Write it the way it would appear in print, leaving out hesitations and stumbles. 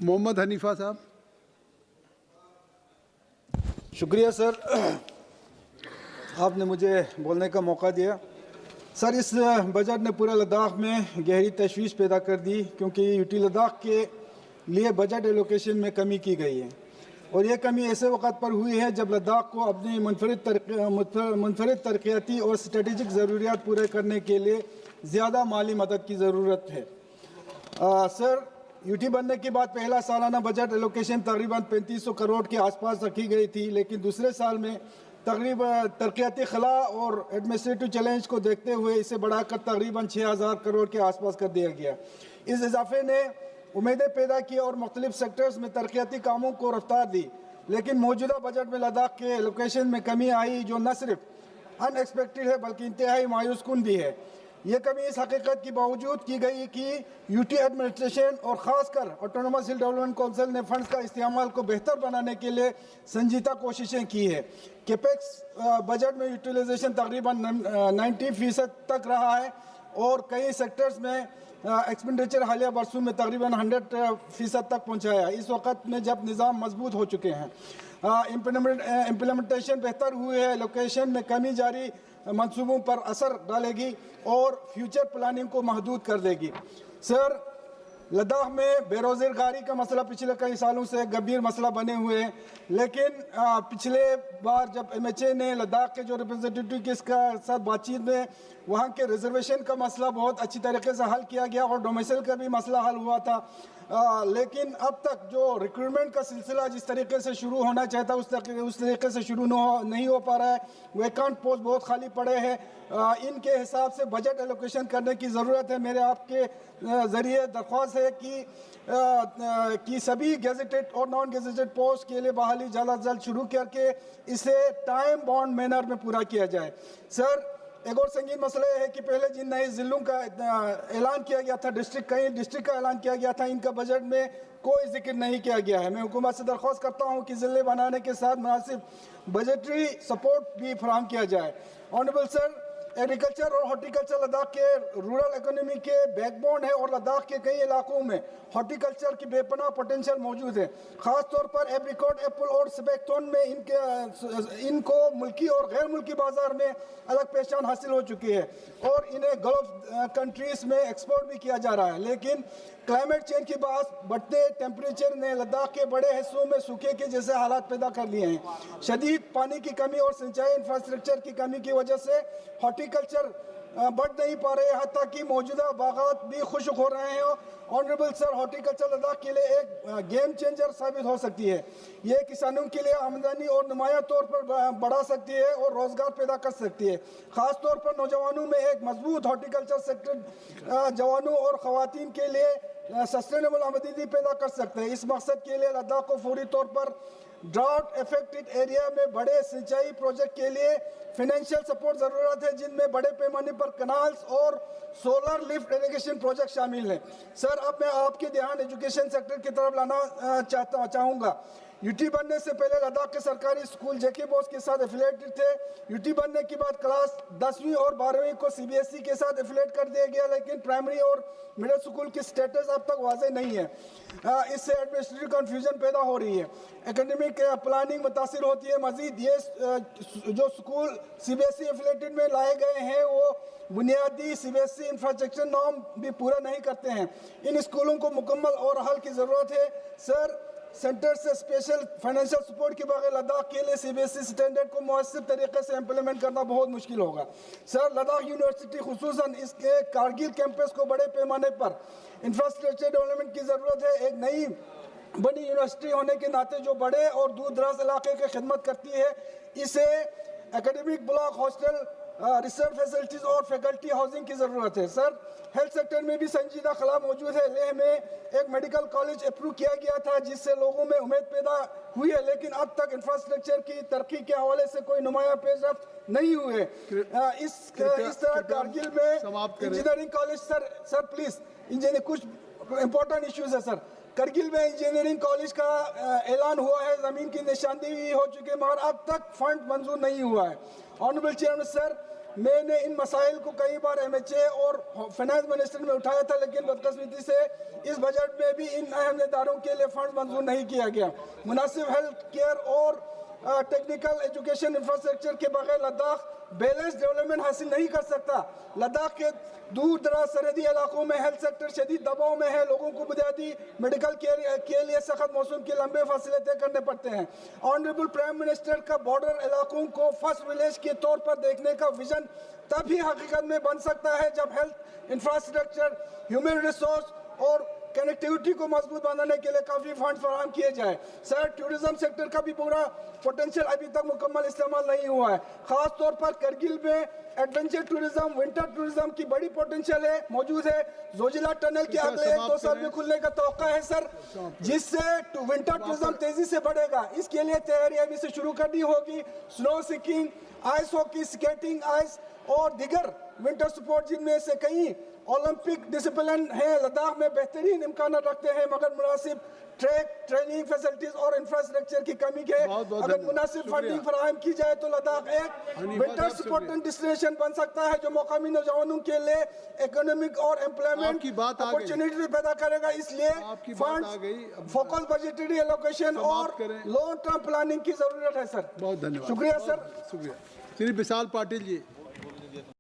محمد حنیفہ صاحب. شکریہ سر، آپ نے مجھے بولنے کا موقع دیا. سر، اس بجٹ نے پورے لداخ میں گہری تشویش پیدا کر دی کیونکہ یوٹی لداخ کے لیے بجٹ ایلوکیشن میں کمی کی گئی ہے، اور یہ کمی ایسے وقت پر ہوئی ہے جب لداخ کو اپنی منفرد ترقیاتی اور اسٹریٹجک ضروریات پورے کرنے کے لیے زیادہ مالی مدد کی ضرورت ہے. سر، یوٹی بننے کے بعد پہلا سالانہ بجٹ ایلوکیشن تقریباً 3500 کروڑ کے آس پاس رکھی گئی تھی، لیکن دوسرے سال میں تقریباً ترقیاتی خلا اور ایڈمنسٹریٹو چیلنج کو دیکھتے ہوئے اسے بڑھا کر تقریباً 6000 کروڑ کے آس پاس کر دیا گیا. اس اضافے نے امیدیں پیدا کی اور مختلف سیکٹرز میں ترقیاتی کاموں کو رفتار دی، لیکن موجودہ بجٹ میں لداخ کے ایلوکیشن میں کمی آئی جو نہ صرف ان ایکسپیکٹڈ ہے بلکہ انتہائی مایوس کن بھی ہے. یہ کمی اس حقیقت کی باوجود کی گئی کہ یوٹی ایڈمنسٹریشن اور خاص کر آٹونومس ہل ڈیولپمنٹ کونسل نے فنڈز کا استعمال کو بہتر بنانے کے لیے سنجیدہ کوششیں کی ہے. کیپیکس بجٹ میں یوٹیلائزیشن تقریباً 90% تک رہا ہے اور کئی سیکٹرز میں ایکسپینڈیچر حالیہ برسوں میں تقریباً 100% تک پہنچا ہے. اس وقت میں جب نظام مضبوط ہو چکے ہیں، امپلیمنٹیشن بہتر ہوئی ہے، لوکیشن میں کمی جاری منصوبوں پر اثر ڈالے گی اور فیوچر پلاننگ کو محدود کر دے گی. سر، لداخ میں بے روزگاری کا مسئلہ پچھلے کئی سالوں سے ایک گمبھیر مسئلہ بنے ہوئے ہیں، لیکن پچھلے بار جب ایم ایچ اے نے لداخ کے جو ریپرزنٹیٹیو کے ساتھ بات چیت میں وہاں کے ریزرویشن کا مسئلہ بہت اچھی طریقے سے حل کیا گیا اور ڈومیسل کا بھی مسئلہ حل ہوا تھا، لیکن اب تک جو ریکروٹمنٹ کا سلسلہ جس طریقے سے شروع ہونا چاہتا اس طریقے سے شروع نہیں ہو پا رہا ہے. ویکانٹ پوسٹ بہت خالی پڑے ہیں. ان کے حساب سے بجٹ ایلوکیشن کرنے کی ضرورت ہے. میرے آپ کے ذریعے درخواست ہے کہ سبھی گیزیٹڈ اور نان گیزیٹڈ پوسٹ کے لیے بحالی جلد از جلد شروع کر کے اسے ٹائم باؤنڈ مینر میں پورا کیا جائے. سر، ایک اور سنگین مسئلہ یہ ہے کہ پہلے جن نئے ضلعوں کا اعلان کیا گیا تھا، کئی ڈسٹرکٹ کا اعلان کیا گیا تھا، ان کا بجٹ میں کوئی ذکر نہیں کیا گیا ہے. میں حکومت سے درخواست کرتا ہوں کہ ضلع بنانے کے ساتھ مناسب بجٹری سپورٹ بھی فراہم کیا جائے. آنریبل سر، ایگریکلچر اور ہارٹیکلچر لداخ کے رورل اکانومی کے بیک بون ہے اور لداخ کے کئی علاقوں میں ہارٹیکلچر کی بے پناہ پوٹینشیل موجود ہے. خاص طور پر ایپریکاٹ، ایپل اور سبیکتون میں ان کو ملکی اور غیر ملکی بازار میں الگ پہچان حاصل ہو چکی ہے اور انہیں گلف کنٹریز میں ایکسپورٹ بھی کیا جا رہا ہے. لیکن کلائمیٹ چینج کے باعث بڑھتے ٹیمپریچر نے لداخ کے بڑے حصوں میں سوکھے کے جیسے حالات پیدا کر لیے ہیں. شدید پانی کی کمی اور سنچائی انفراسٹرکچر کی کمی کی وجہ سے ہارٹیکلچر بڑھ نہیں پا رہے، حتیٰ کہ موجودہ باغات بھی خشک ہو رہے ہیں. آنریبل سر، ہارٹیکلچر لداخ کے لیے ایک گیم چینجر ثابت ہو سکتی ہے. یہ کسانوں کے لیے آمدنی اور نمایاں طور پر بڑھا سکتی ہے اور روزگار پیدا کر سکتی ہے. خاص طور پر نوجوانوں میں ایک مضبوط ہارٹیکلچر سیکٹر جوانوں اور خواتین کے لیے سسٹینیبل آمدنی پیدا کر سکتے ہیں. اس مقصد کے لیے لداخ کو فوری طور پر ڈراؤٹ افیکٹڈ ایریا میں بڑے سنچائی پروجیکٹ کے لیے فائنینشیل سپورٹ ضرورت ہے، جن میں بڑے پیمانے پر کنالز اور سولر لفٹ ایریگیشن پروجیکٹ شامل ہیں. سر، اب میں آپ کے دھیان ایجوکیشن سیکٹر کی طرف لانا چاہوں گا. یوٹی بننے سے پہلے لداخ کے سرکاری اسکول جے کے بوس کے ساتھ ایفیلیٹڈ تھے. یوٹی بننے کے بعد کلاس 10ویں اور 12ویں کو سی بی ایس ای کے ساتھ ایفیلیٹ کر دیا گیا، لیکن پرائمری اور مڈل اسکول کی سٹیٹس اب تک واضح نہیں ہے. اس سے ایڈمنسٹریٹو کنفیوژن پیدا ہو رہی ہے، اکیڈمک پلاننگ متاثر ہوتی ہے. مزید یہ جو school C B S E affiliated میں لائے گئے ہیں وہ بنیادی C B S E infrastructure norm بھی پورا نہیں کرتے ہیں. ان اسکولوں کو مکمل اور حل کی ضرورت ہے. سر، سینٹر سے اسپیشل فائنینشیل سپورٹ کے بغیر لداخ کے لیے C B S E standard کو مؤثر طریقے سے امپلیمنٹ کرنا بہت مشکل ہوگا. سر، لداخ یونیورسٹی خصوصاً اس کے کارگل کیمپس کو بڑے پیمانے پر انفراسٹرکچر ڈیولپمنٹ کی ضرورت ہے. ایک نئی بنی یونیورسٹی ہونے کے ناطے جو بڑے اور دور دراز علاقے کی خدمت کرتی ہے، اسے academic block, hostel, research facilities اور فیکلٹی ہاؤسنگ کی ضرورت ہے. سر، ہیلتھ سیکٹر میں بھی سنجیدہ خلا موجود ہے. لیہ میں ایک میڈیکل کالج اپروو کیا گیا تھا جس سے لوگوں میں امید پیدا ہوئی ہے، لیکن اب تک انفراسٹرکچر کی ترقی کے حوالے سے کوئی نمایاں پیش رفت نہیں ہوئے. اس طرح کارگل میں انجینئرنگ کالج سر پلیز کچھ امپورٹنٹ ایشوز ہے. سر، کرگل میں انجینئرنگ کالج کا اعلان ہوا ہے، زمین کی نشاندہی ہو چکی ہے، مگر اب تک فنڈ منظور نہیں ہوا ہے. آنریبل چیئرمین سر، میں نے ان مسائل کو کئی بار MHA اور فائنانس منسٹر میں اٹھایا تھا، لیکن بدقسمتی سے اس بجٹ میں بھی ان اہم اداروں کے لیے فنڈ منظور نہیں کیا گیا۔ مناسب ہیلتھ کیئر اور ٹیکنیکل ایجوکیشن انفراسٹرکچر کے بغیر لداخ بیلنس ڈیولپمنٹ حاصل نہیں کر سکتا۔ لداخ کے دور دراز سرحدی علاقوں میں ہیلتھ سیکٹر شدید دباؤ میں ہے، لوگوں کو بنیادی میڈیکل کیئر کے لیے سخت موسم کے لمبے فاصلے طے کرنے پڑتے ہیں۔ آنریبل پرائم منسٹر کا بارڈر علاقوں کو فرسٹ ولیج کے طور پر دیکھنے کا ویژن تب ہی حقیقت میں بن سکتا ہے جب ہیلتھ انفراسٹرکچر، ہیومن ریسورس اور کنیکٹیوٹی کو مضبوط بنانے کے لیے کافی فنڈ فراہم کیے جائے۔ سر، ٹورزم سیکٹر کا بھی پورا پوٹینشیل ابھی تک مکمل استعمال نہیں ہوا ہے، خاص طور پر کرگل میں ایڈونچر ٹورزم، ونٹر ٹورزم کی بڑی پوٹینشیل ہے موجود ہے۔ زوجیلا ٹنل کے اگلے 1-2 سال میں کھلنے کا توقع ہے سر، جس سے ونٹر ٹورزم تیزی سے بڑھے گا۔ اس کے لیے تیاری ابھی سے شروع کرنی ہوگی۔ سنو skiing, ice hockey, skating, ice اور دیگر ونٹر سپورٹ جن میں سے کئی اولمپک ڈسپلن ہیں، لداخ میں بہترین امکانات رکھتے ہیں، مگر مناسب ٹریک، ٹریننگ فیسلٹیز اور انفراسٹرکچر کی کمی کے اگر مناسب فنڈنگ فراہم کی جائے تو لداخ ایک ونٹر سپورٹنگ ڈیسٹینیشن بن سکتا ہے جو مقامی نوجوانوں کے لیے اکنامک اور امپلائمنٹ اپورچونٹی پیدا کرے گا۔ اس لیے فنڈ فوکس بجٹری ایلوکیشن اور لانگ ٹرم پلاننگ کی ضرورت ہے سر۔ بہت دھنیواد، شکریہ سر۔ شکریہ۔ شری وشال پاٹل جی۔